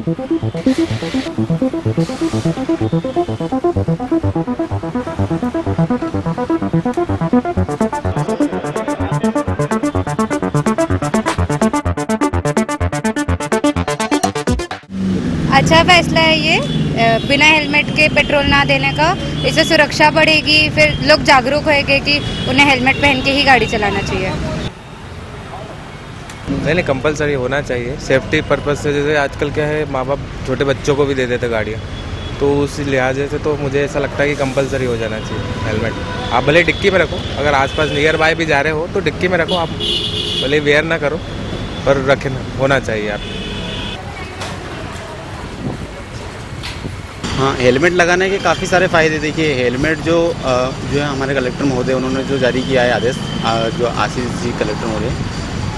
अच्छा फैसला है ये बिना हेलमेट के पेट्रोल ना देने का। इससे सुरक्षा बढ़ेगी, फिर लोग जागरूक होंगे कि उन्हें हेलमेट पहन के ही गाड़ी चलाना चाहिए। नहीं, कंपलसरी होना चाहिए सेफ्टी पर्पज़ से। जैसे आजकल क्या है, माँ बाप छोटे बच्चों को भी दे देते गाड़ियाँ, तो उस लिहाज से तो मुझे ऐसा लगता है कि कंपलसरी हो जाना चाहिए हेलमेट। आप भले डिक्की में रखो, अगर आसपास नियर बाय भी जा रहे हो तो डिक्की में रखो, आप भले वेयर ना करो पर रखना होना चाहिए आप। हाँ, हेलमेट लगाने के काफ़ी सारे फ़ायदे। देखिए, हेलमेट जो है हमारे कलेक्टर महोदय उन्होंने जो जारी किया है आदेश, जो आशीष जी कलेक्टर महोदय,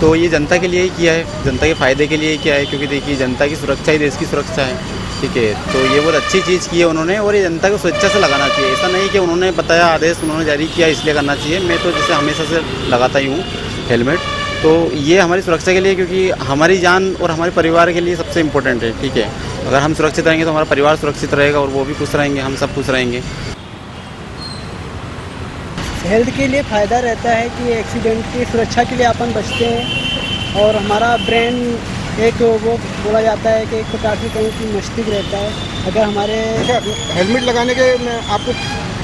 तो ये जनता के लिए ही किया है, जनता के फ़ायदे के लिए ही किया है, क्योंकि देखिए जनता की सुरक्षा ही देश की सुरक्षा है। ठीक है, तो ये बहुत अच्छी चीज़ की है उन्होंने, और ये जनता को स्वेच्छा से लगाना चाहिए। ऐसा नहीं कि उन्होंने बताया, आदेश उन्होंने जारी किया इसलिए करना चाहिए। मैं तो जैसे हमेशा से लगाता ही हूँ हेलमेट, तो ये हमारी सुरक्षा के लिए, क्योंकि हमारी जान और हमारे परिवार के लिए सबसे इम्पोर्टेंट है। ठीक है, अगर हम सुरक्षित रहेंगे तो हमारा परिवार सुरक्षित रहेगा और वो भी खुश रहेंगे, हम सब खुश रहेंगे। हेल्थ के लिए फ़ायदा रहता है कि एक्सीडेंट की सुरक्षा के लिए अपन बचते हैं, और हमारा ब्रेन एक वो बोला जाता है कि एक प्रकार से कहीं की मस्तिष्क रहता है। अगर हमारे हेलमेट लगाने के आपको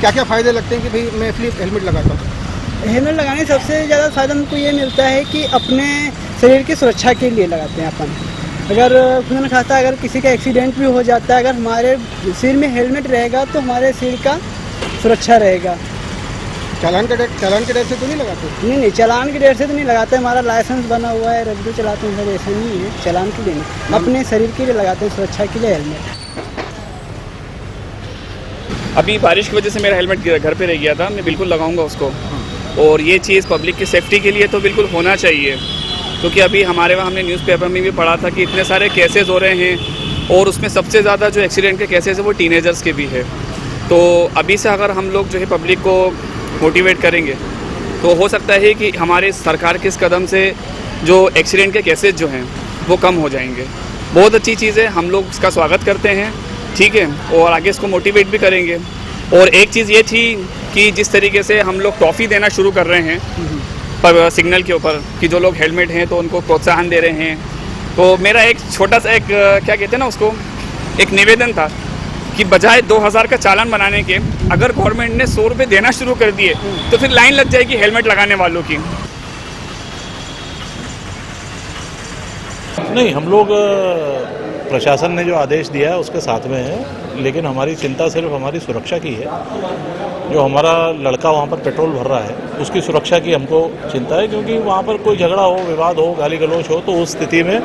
क्या क्या फ़ायदे लगते हैं कि भाई मैं इसलिए हेलमेट लगाता हूँ? हेलमेट लगाने से सबसे ज़्यादा फ़ायदा हमको ये मिलता है कि अपने शरीर की सुरक्षा के लिए लगाते हैं अपन। अगर खुदा न खास्ता अगर किसी का एक्सीडेंट भी हो जाता है, अगर हमारे सिर में हेलमेट रहेगा तो हमारे सिर का सुरक्षा रहेगा। चालान के डर से तो नहीं लगाते? नहीं, चालान के डर से तो नहीं लगाते। हमारा लाइसेंस बना हुआ है, रद्दू चलाते हैं सर, ऐसा नहीं है। चालान के लिए नहीं, अपने शरीर के लिए लगाते हैं, सुरक्षा के लिए हेलमेट। अभी बारिश की वजह से मेरा हेलमेट घर पे रह गया था, मैं बिल्कुल लगाऊंगा उसको। और ये चीज़ पब्लिक की सेफ्टी के लिए तो बिल्कुल होना चाहिए, क्योंकि अभी हमारे वहाँ हमने न्यूज़पेपर में भी पढ़ा था कि इतने सारे केसेस हो रहे हैं, और उसमें सबसे ज़्यादा जो एक्सीडेंट के केसेस है वो टीनेजर्स के भी है। तो अभी से अगर हम लोग जो है पब्लिक को मोटिवेट करेंगे तो हो सकता है कि हमारे सरकार के इस कदम से जो एक्सीडेंट के केसेस जो हैं वो कम हो जाएंगे। बहुत अच्छी चीज़ है, हम लोग इसका स्वागत करते हैं। ठीक है, और आगे इसको मोटिवेट भी करेंगे। और एक चीज़ ये थी कि जिस तरीके से हम लोग टॉफ़ी देना शुरू कर रहे हैं पर सिग्नल के ऊपर, कि जो लोग हेलमेट हैं तो उनको प्रोत्साहन दे रहे हैं, तो मेरा एक छोटा सा एक क्या कहते हैं ना उसको, एक निवेदन था कि बजाय 2000 का चालान बनाने के अगर गवर्नमेंट ने 100 रुपये देना शुरू कर दिए तो फिर लाइन लग जाएगी हेलमेट लगाने वालों की। नहीं, हम लोग प्रशासन ने जो आदेश दिया है उसके साथ में है, लेकिन हमारी चिंता सिर्फ हमारी सुरक्षा की है। जो हमारा लड़का वहाँ पर पेट्रोल भर रहा है उसकी सुरक्षा की हमको चिंता है, क्योंकि वहाँ पर कोई झगड़ा हो, विवाद हो, गाली गलौज हो, तो उस स्थिति में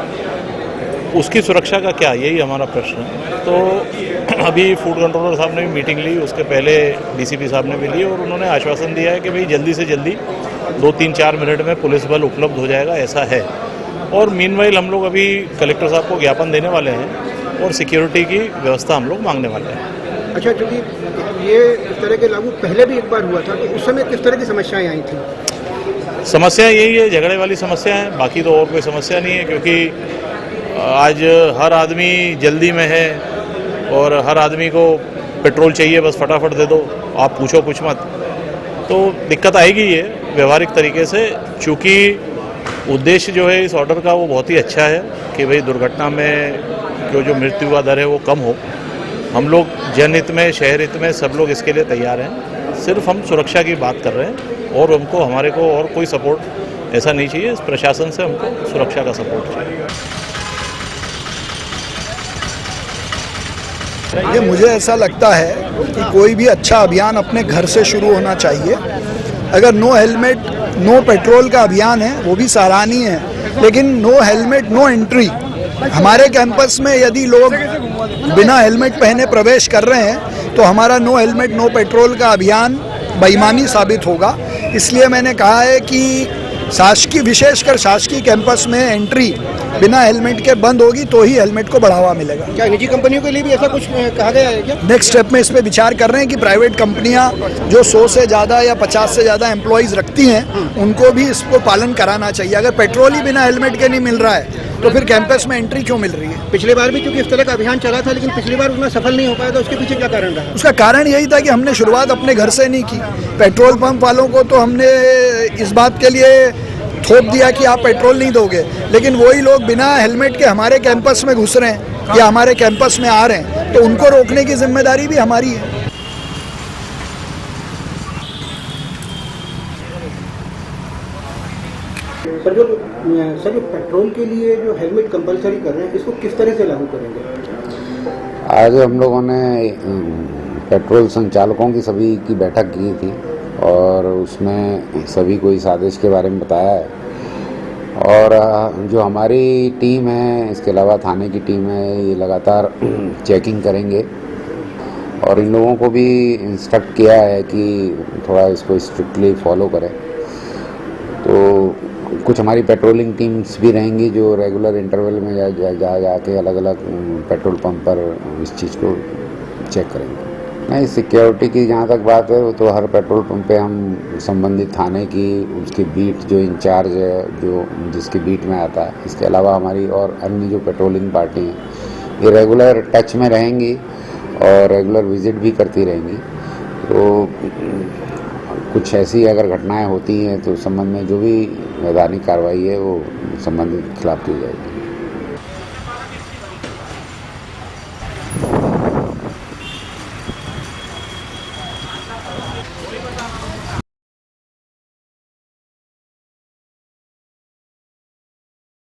उसकी सुरक्षा का क्या, यही हमारा प्रश्न है। तो अभी फूड कंट्रोलर साहब ने भी मीटिंग ली, उसके पहले डीसीपी साहब ने भी ली, और उन्होंने आश्वासन दिया है कि भाई जल्दी से जल्दी 2-3-4 मिनट में पुलिस बल उपलब्ध हो जाएगा, ऐसा है। और मीनवाइल हम लोग अभी कलेक्टर साहब को ज्ञापन देने वाले हैं और सिक्योरिटी की व्यवस्था हम लोग मांगने वाले हैं। अच्छा, क्योंकि ये इस तरह के लागू पहले भी एक बार हुआ था, तो उस समय किस तरह की समस्याएं आई थी? समस्या यही है, झगड़े वाली समस्या है, बाकी तो और कोई समस्या नहीं है। क्योंकि आज हर आदमी जल्दी में है और हर आदमी को पेट्रोल चाहिए, बस फटाफट दे दो, आप पूछो कुछ मत, तो दिक्कत आएगी ये व्यवहारिक तरीके से। चूँकि उद्देश्य जो है इस ऑर्डर का वो बहुत ही अच्छा है कि भाई दुर्घटना में जो मृत्यु का दर है वो कम हो। हम लोग जनहित में, शहर हित में सब लोग इसके लिए तैयार हैं। सिर्फ हम सुरक्षा की बात कर रहे हैं और हमको, हमारे को और कोई सपोर्ट ऐसा नहीं चाहिए। इस प्रशासन से हमको सुरक्षा का सपोर्ट चाहिए। ये मुझे ऐसा लगता है कि कोई भी अच्छा अभियान अपने घर से शुरू होना चाहिए। अगर नो हेलमेट नो पेट्रोल का अभियान है वो भी सराहनीय है, लेकिन नो हेलमेट नो एंट्री। हमारे कैंपस में यदि लोग बिना हेलमेट पहने प्रवेश कर रहे हैं तो हमारा नो हेलमेट नो पेट्रोल का अभियान बेईमानी साबित होगा। इसलिए मैंने कहा है कि शासकीय, विशेषकर शासकीय कैंपस में एंट्री बिना हेलमेट के बंद होगी तो ही हेलमेट को बढ़ावा मिलेगा। क्या निजी कंपनियों के लिए भी ऐसा कुछ कहा गया है क्या? नेक्स्ट स्टेप में इस पे विचार कर रहे हैं कि प्राइवेट कंपनियां जो 100 से ज़्यादा या 50 से ज़्यादा एम्प्लॉइज़ रखती हैं उनको भी इसको पालन कराना चाहिए। अगर पेट्रोल ही बिना हेलमेट के नहीं मिल रहा है तो फिर कैंपस में एंट्री क्यों मिल रही है? पिछली बार भी क्योंकि इस तरह का अभियान चला था, लेकिन पिछली बार उसमें सफल नहीं हो पाया, तो उसके पीछे क्या कारण रहा? उसका कारण यही था कि हमने शुरुआत अपने घर से नहीं की। पेट्रोल पंप वालों को तो हमने इस बात के लिए थोप दिया कि आप पेट्रोल नहीं दोगे, लेकिन वही लोग बिना हेलमेट के हमारे कैंपस में घुस रहे हैं या हमारे कैंपस में आ रहे हैं, तो उनको रोकने की जिम्मेदारी भी हमारी है। सर जो पेट्रोल के लिए जो हेलमेट कंपलसरी कर रहे हैं, इसको किस तरह से लागू करेंगे? आज हम लोगों ने पेट्रोल संचालकों की सभी की बैठक की थी और उसमें सभी को इस आदेश के बारे में बताया है। और जो हमारी टीम है, इसके अलावा थाने की टीम है, ये लगातार चेकिंग करेंगे और इन लोगों को भी इंस्ट्रक्ट किया है कि थोड़ा इसको स्ट्रिक्टली फॉलो करें। तो कुछ हमारी पेट्रोलिंग टीम्स भी रहेंगी जो रेगुलर इंटरवल में जाके अलग अलग पेट्रोल पंप पर इस चीज़ को चेक करेंगे। नहीं, सिक्योरिटी की जहाँ तक बात है, वो तो हर पेट्रोल पंप पे हम संबंधित थाने की उसकी बीट जो इंचार्ज है, जो जिसकी बीट में आता है, इसके अलावा हमारी और अन्य जो पेट्रोलिंग पार्टी हैं, ये रेगुलर टच में रहेंगी और रेगुलर विजिट भी करती रहेंगी। तो कुछ ऐसी अगर घटनाएं होती हैं तो उस संबंध में जो भी वैधानिक कार्रवाई है वो संबंधित खिलाफ की जाएगी।